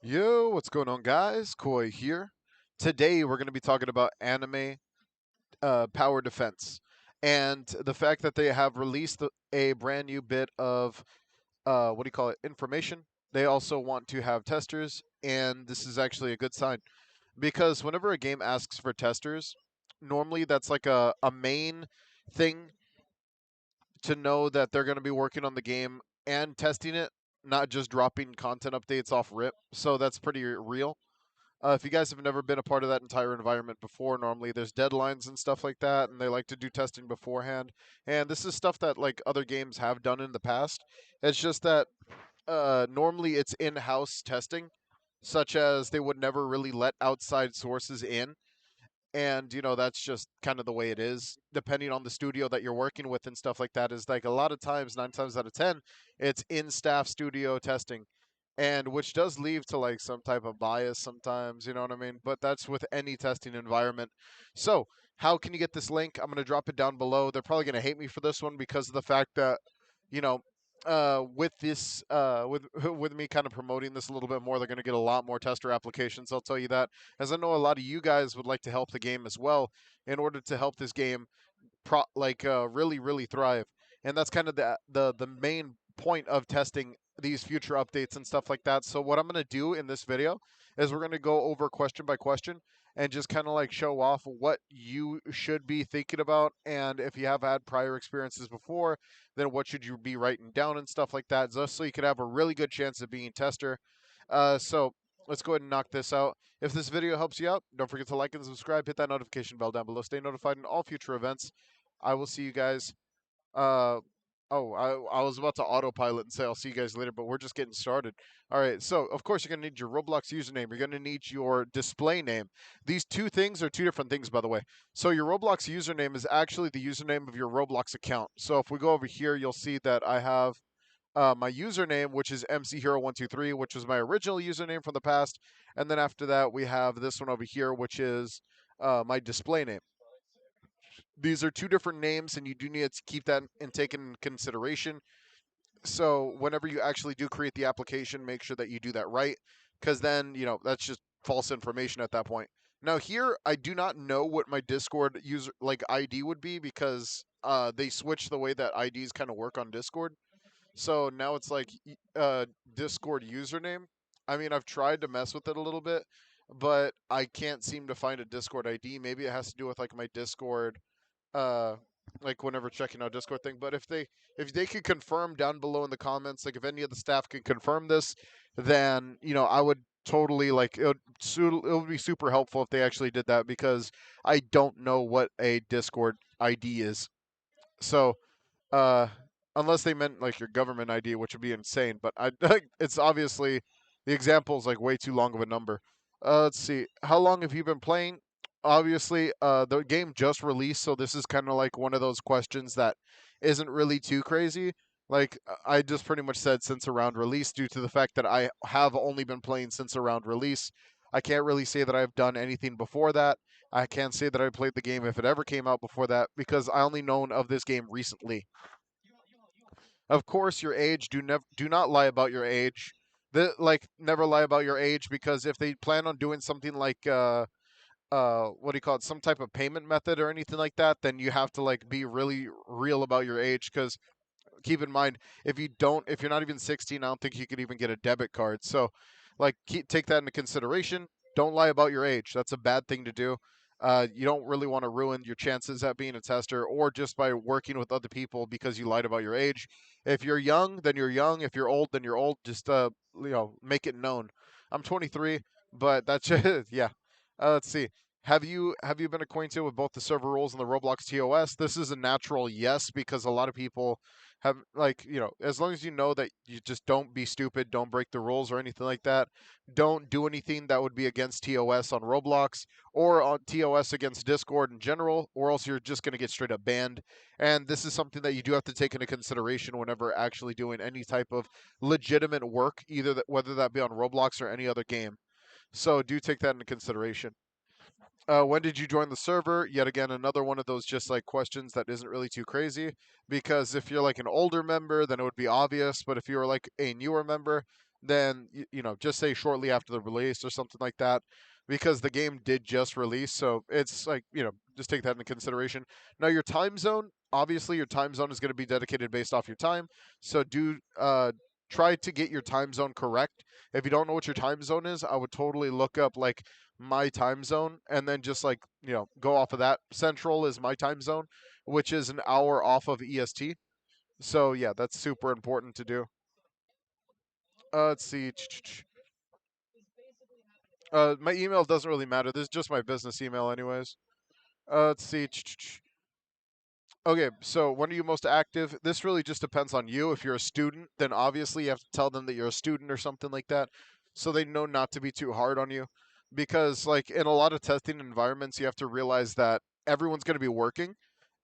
Yo, what's going on, guys? Koi here. Today we're going to be talking about anime power defense and the fact that they have released a brand new bit of what do you call it? Information. They also want to have testers, and this is actually a good sign because whenever a game asks for testers, normally that's like a main thing to know that they're going to be working on the game and testing it, not just dropping content updates off rip. So that's pretty real. If you guys have never been a part of that entire environment before, normally there's deadlines and stuff like that, and they like to do testing beforehand. And this is stuff that like other games have done in the past. It's just that normally it's in-house testing, such as they would never really let outside sources in, and that's just kind of the way it is depending on the studio that you're working with and stuff like that. Is like a lot of times, 9 times out of 10, it's in staff studio testing, and which does leave to like some type of bias sometimes, you know what I mean? But that's with any testing environment. So how can you get this link? I'm going to drop it down below. They're probably going to hate me for this one because of the fact that you know with this with with me kind of promoting this a little bit more, they're going to get a lot more tester applications, I'll tell you that, as I know a lot of you guys would like to help the game as well in order to help this game really thrive. And that's kind of the main point of testing these future updates and stuff like that. So what I'm going to do in this video is we're going to go over question by question and just kind of like show off what you should be thinking about, and if you have had prior experiences before, then what should you be writing down and stuff like that, just so you could have a really good chance of being a tester. So let's go ahead and knock this out. If this video helps you out, don't forget to like and subscribe. Hit that notification bell down below. Stay notified in all future events. I will see you guys. Uh, I was about to autopilot and say I'll see you guys later, but we're just getting started. All right, so of course you're going to need your Roblox username. You're going to need your display name. These two things are two different things, by the way. So your Roblox username is actually the username of your Roblox account. So if we go over here, you'll see that I have my username, which is MC Hero123, which was my original username from the past. And then after that, we have this one over here, which is my display name. These are two different names, and you do need to keep that and take in consideration. So whenever you actually do create the application, make sure that you do that right, because then that's just false information at that point. Now here, I do not know what my Discord user like ID would be, because they switched the way that IDs kind of work on Discord. So now it's like Discord username. I mean, I've tried to mess with it a little bit, but I can't seem to find a Discord ID. Maybe it has to do with like my Discord, uh like whenever checking out Discord thing. But if they could confirm down below in the comments, like if any of the staff can confirm this, then I would totally like it would be super helpful if they actually did that, because I don't know what a Discord ID is. So uh, unless they meant like your government ID, which would be insane. But I it's obviously the example is like way too long of a number. Let's see. How long have you been playing? Obviously, the game just released, so this is kind of like one of those questions that isn't really too crazy. Like I just pretty much said since around release, due to the fact that I have only been playing since around release. I can't really say that I've done anything before that. I can't say that I played the game if it ever came out before that, because I only known of this game recently. Of course, your age. Do not lie about your age. Never lie about your age, because if they plan on doing something like what do you call it, some type of payment method or anything like that, then you have to like be really real about your age. Because keep in mind, if you're not even 16, I don't think you could even get a debit card. So like take that into consideration. Don't lie about your age. That's a bad thing to do. You don't really want to ruin your chances at being a tester, or just by working with other people because you lied about your age. If you're young, then you're young. If you're old, then you're old. Just make it known. I'm 23, but that's just yeah. Let's see. Have you been acquainted with both the server rules and the Roblox TOS? This is a natural yes, because a lot of people have, like, as long as you know that you just don't be stupid, don't break the rules or anything like that, don't do anything that would be against TOS on Roblox or on TOS against Discord in general, or else you're just going to get straight up banned. And this is something that you do have to take into consideration whenever actually doing any type of legitimate work, either whether that be on Roblox or any other game. So do take that into consideration. When did you join the server? Yet again, another one of those just like questions that isn't really too crazy, because if you're like an older member, then it would be obvious. But if you're like a newer member, then just say shortly after the release or something like that, because the game did just release. So it's like just take that into consideration. Now your time zone, obviously your time zone is going to be dedicated based off your time. So do try to get your time zone correct. If you don't know what your time zone is, I would totally look up like my time zone and then just like go off of that. Central is my time zone, which is an hour off of EST. So yeah, that's super important to do. Let's see. My email doesn't really matter. This is just my business email, anyways. Let's see. Okay, so when are you most active? This really just depends on you. If you're a student, then obviously you have to tell them that you're a student or something like that, so they know not to be too hard on you. Because like in a lot of testing environments, you have to realize that everyone's going to be working,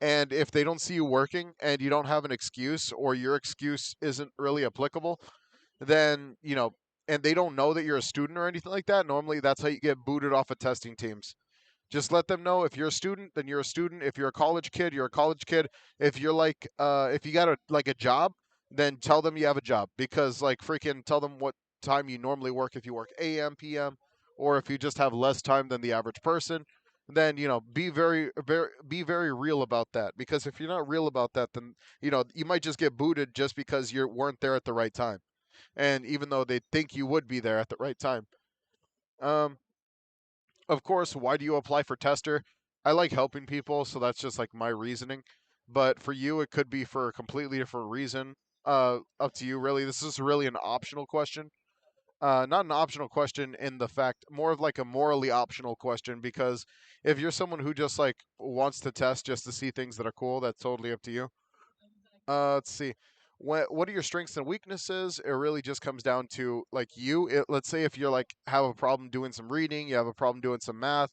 and if they don't see you working and you don't have an excuse or your excuse isn't really applicable, then and they don't know that you're a student or anything like that. Normally, that's how you get booted off of testing teams. Just let them know if you're a student, then you're a student. If you're a college kid, you're a college kid. If you're like, if you got a job, then tell them you have a job, because like freaking tell them what time you normally work. If you work AM, PM, or if you just have less time than the average person, then be very real about that. Because if you're not real about that, then you might just get booted just because you weren't there at the right time, and even though they think you would be there at the right time. Um, of course, why do you apply for tester? I like helping people, so that's just like my reasoning. But for you, it could be for a completely different reason. Up to you, really. This is really an optional question. Not an optional question in the fact, more of like a morally optional question, because if you're someone who just like wants to test just to see things that are cool, that's totally up to you. Let's see. What are your strengths and weaknesses? It really just comes down to like you. Let's say if you're like have a problem doing some reading, you have a problem doing some math,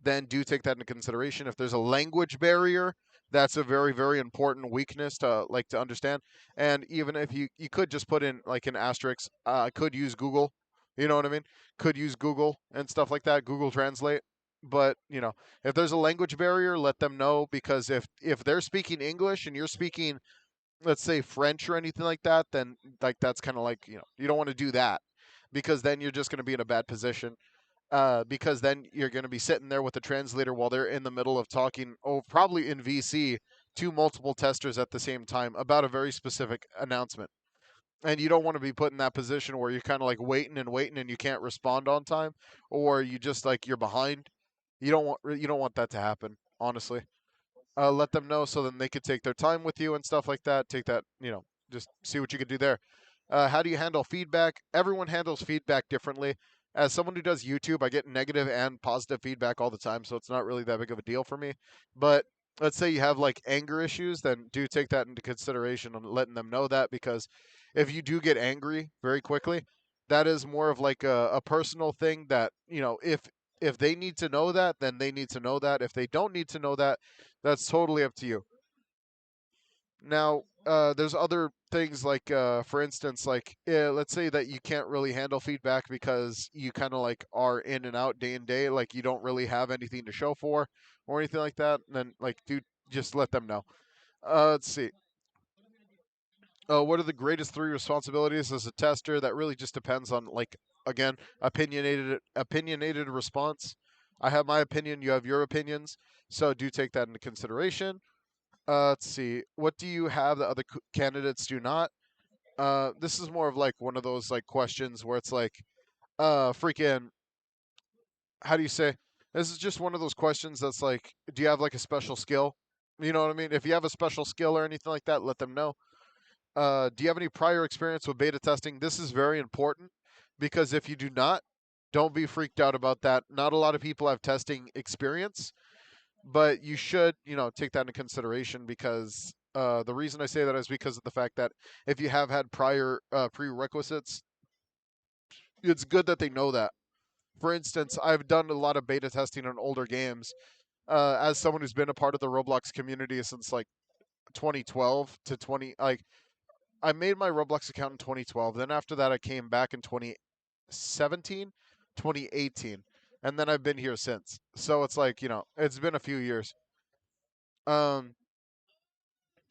then do take that into consideration. If there's a language barrier, that's a very very important weakness to understand. And even if you could just put in like an asterisk, could use Google. You know what I mean? Could use Google and stuff like that. Google Translate. But if there's a language barrier, let them know, because if they're speaking English and you're speaking, let's say, French or anything like that, then like that's kind of like you don't want to do that, because then you're just going to be in a bad position. Because then you're going to be sitting there with a translator while they're in the middle of talking, oh, probably in VC, to multiple testers at the same time about a very specific announcement. And you don't want to be put in that position where you're kind of like waiting and waiting and you can't respond on time, or you just like you're behind. You don't want that to happen, honestly. Let them know so then they could take their time with you and stuff like that. Take that, just see what you could do there. How do you handle feedback? Everyone handles feedback differently. As someone who does YouTube, I get negative and positive feedback all the time, so it's not really that big of a deal for me. But let's say you have like anger issues, then do take that into consideration and letting them know that, because if you do get angry very quickly, that is more of like a personal thing that, if they need to know that, then they need to know that. If they don't need to know that, that's totally up to you. Now, there's other things like, for instance, like let's say that you can't really handle feedback because you kind of like are in and out day and day, like you don't really have anything to show for or anything like that. Then, like, dude, just let them know. Let's see. What are the greatest three responsibilities as a tester? That really just depends on, like, again, opinionated response. I have my opinion. You have your opinions. So do take that into consideration. Let's see. What do you have that other candidates do not? This is more of like one of those like questions where it's like, freaking, how do you say? This is just one of those questions that's like, do you have like a special skill? You know what I mean? If you have a special skill or anything like that, let them know. Do you have any prior experience with beta testing? This is very important, because if you do not, don't be freaked out about that. Not a lot of people have testing experience, but you should, take that into consideration, because the reason I say that is because of the fact that if you have had prior prerequisites, it's good that they know that. For instance, I've done a lot of beta testing on older games. As someone who's been a part of the Roblox community since like 2012 to 20, like I made my Roblox account in 2012. Then after that, I came back in 2017, 2018, and then I've been here since. So it's like, it's been a few years. Um,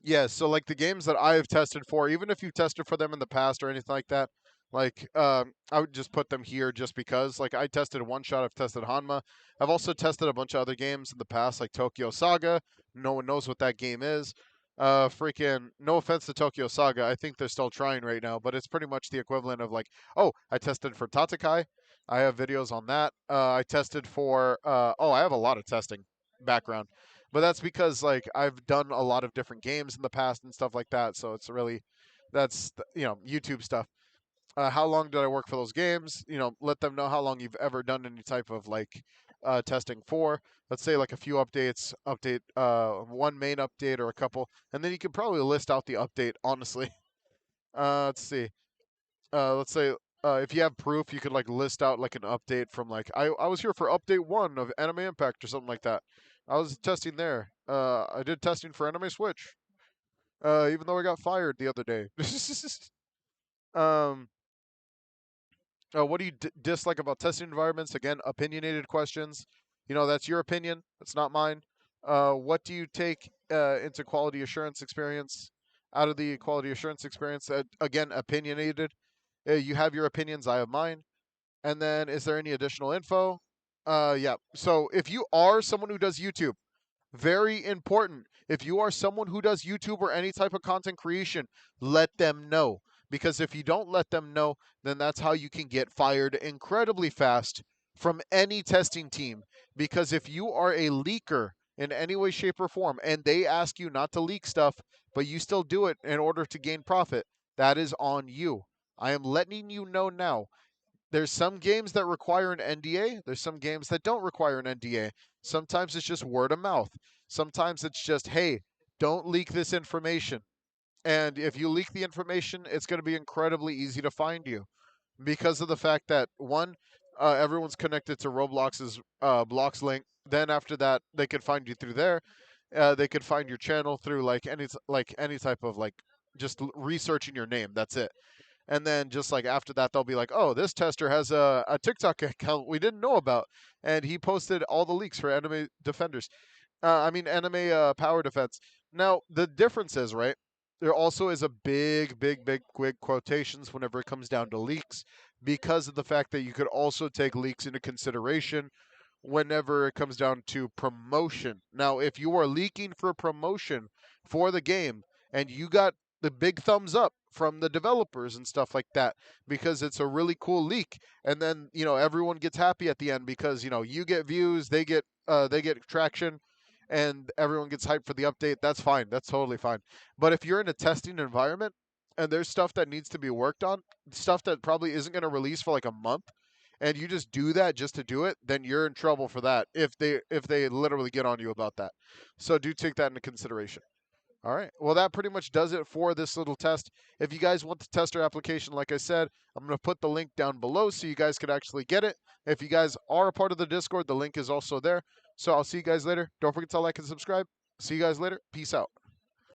Yeah, so like the games that I have tested for, even if you tested for them in the past or anything like that, Like, I would just put them here just because. Like, I tested One Shot, I've tested Hanma. I've also tested a bunch of other games in the past, like Tokyo Saga. No one knows what that game is. Freaking, no offense to Tokyo Saga, I think they're still trying right now, but it's pretty much the equivalent of like, oh, I tested for Tatakai. I have videos on that. I tested for, oh, I have a lot of testing background, but that's because like I've done a lot of different games in the past and stuff like that. So it's really, that's YouTube stuff. How long did I work for those games? Let them know how long you've ever done any type of like testing for. Let's say like a few updates, update one main update or a couple, and then you could probably list out the update. Honestly, let's see. Let's say if you have proof, you could like list out like an update from like I was here for update 1 of Anime Impact or something like that. I was testing there. I did testing for Anime Switch. Even though I got fired the other day. um, what do you dislike about testing environments? Again, opinionated questions. That's your opinion. That's not mine. What do you take into quality assurance experience? Out of the quality assurance experience, again, opinionated. You have your opinions. I have mine. And then, is there any additional info? Yeah. So, if you are someone who does YouTube, very important. If you are someone who does YouTube or any type of content creation, let them know. Because if you don't let them know, then that's how you can get fired incredibly fast from any testing team. Because if you are a leaker in any way, shape, or form, and they ask you not to leak stuff, but you still do it in order to gain profit, that is on you. I am letting you know now. There's some games that require an NDA. There's some games that don't require an NDA. Sometimes it's just word of mouth. Sometimes it's just, hey, don't leak this information. And if you leak the information, it's going to be incredibly easy to find you because of the fact that one, everyone's connected to Roblox's blocks link. Then after that, they could find you through there. They could find your channel through like any type of like just researching your name. That's it. And then just like after that, they'll be like, oh, this tester has a TikTok account we didn't know about. And he posted all the leaks for anime defenders. Anime power defense. Now, the difference is, right? There also is a big, big, big, quick quotations whenever it comes down to leaks because of the fact that you could also take leaks into consideration whenever it comes down to promotion. Now, if you are leaking for promotion for the game and you got the big thumbs up from the developers and stuff like that because it's a really cool leak and then, everyone gets happy at the end because, you get views, they get traction and everyone gets hyped for the update, that's fine. That's totally fine. But if you're in a testing environment and there's stuff that needs to be worked on, stuff that probably isn't going to release for like a month, and you just do that just to do it, then you're in trouble for that if they literally get on you about that. So do take that into consideration. All right. Well, that pretty much does it for this little test. If you guys want the tester application, like I said, I'm going to put the link down below so you guys could actually get it. If you guys are a part of the Discord, the link is also there. So I'll see you guys later. Don't forget to like and subscribe. See you guys later. Peace out.